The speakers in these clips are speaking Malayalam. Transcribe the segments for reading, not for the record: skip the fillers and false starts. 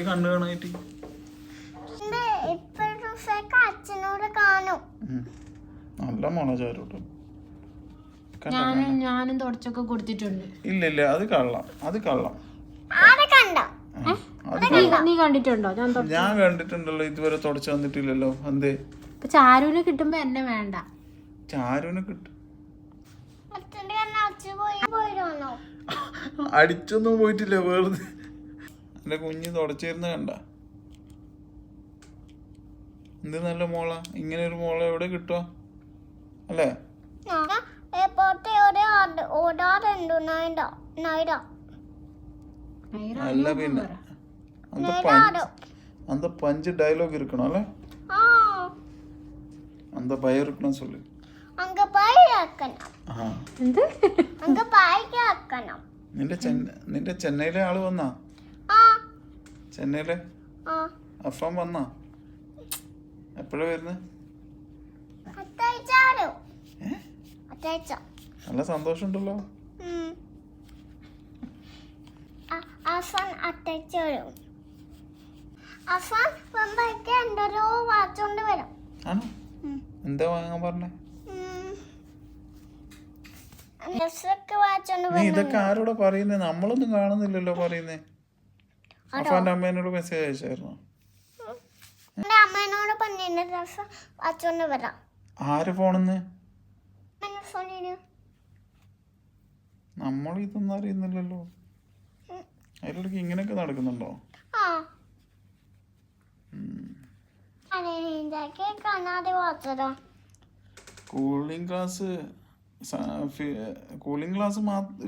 എനിക്ക് കണ്ണു കാണായിട്ട് അച്ഛനോട് കാണും. നല്ല മോളെ ചാരോട്ട്. ഞാനും തുടച്ചൊക്കെ കൊടുത്തിട്ടുണ്ട്. ഇല്ല അത് കള്ളം, അത് കള്ളം. നീ കണ്ടിട്ടുണ്ടോ? ഞാൻ കണ്ടിട്ടുണ്ടല്ലോ, ഇതുവരെ തുടച്ചു വന്നിട്ടില്ലല്ലോ. എന്തേ ചാരുവിനെ കിട്ടുമ്പോ എന്നെ വേണ്ട. ചാരുവിനെ കിട്ടും. അടിച്ചൊന്നും പോയിട്ടില്ല, വെറുതെ എന്റെ കുഞ്ഞ് തുടച്ചിരുന്ന കണ്ട. എന്ത് നല്ല മോള, ഇങ്ങനെ ഒരു മോളെ എവിടെ കിട്ടുക അല്ലേ? അല്ല പിന്നെ அந்த பஞ்சு டயலாக் இருக்கணும் அல்ல? அந்த பயம் இருக்கணும் சொல்லு. அங்க பையாக்கணும். എന്ത്? அங்க பையாக்கணும். നിന്റെ ചെന്നൈയിലെ ആള് വന്നാ? ചെന്നൈയിലെ അഫാം വന്നാ? എപ്പോഴാ വരുന്നത്? നല്ല സന്തോഷമുണ്ടല്ലോ. ആണോ? എന്താ വാങ്ങാൻ പറഞ്ഞേ? നീ ഇതൊക്കെ ആരോടാ പറയുന്നേ? നമ്മളൊന്നും കാണുന്നില്ലല്ലോ പറയുന്നേ. അഫാന്റെ അമ്മേനോട് മെസ്സേജ് അയച്ചായിരുന്നോ? അമ്മേനോട് പറഞ്ഞോണ്ട് വരാം. ആര് ഫോണെന്ന്? നമ്മൾ ഇതൊന്നും അറിയുന്നില്ലല്ലോ. അതിലൂടെ ഇങ്ങനെയൊക്കെ നടക്കുന്നുണ്ടോ? കൂളിംഗ് ഗ്ലാസ്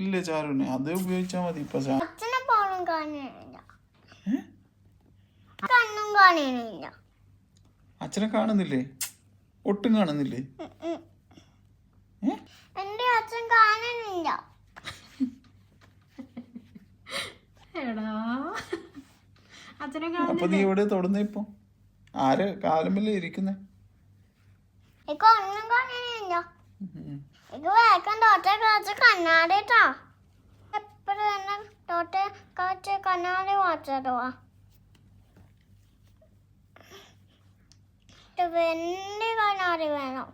ഇല്ലേ ചാരുവിന്? അത് ഉപയോഗിച്ചാ മതി. ഇപ്പൊ അച്ഛനെ കാണുന്നില്ലേ? ഒട്ടും കാണുന്നില്ലേ? എന്റെ അച്ഛൻ കാണുന്നില്ല. അപ്പൊ നീ എവിടെ തൊടുന്ന? ഇപ്പൊ ആര് കാലുമല്ലേ ഇരിക്കുന്നേ? ഒന്നും കാണുന്നില്ല. വേഗം തോട്ടെ കണ്ണാടിട്ടാ. എപ്പോഴും തന്നെ തോട്ടെ കണ്ണാടി വാച്ചോ. വെണ്ടി കണ്ണാടി വേണം.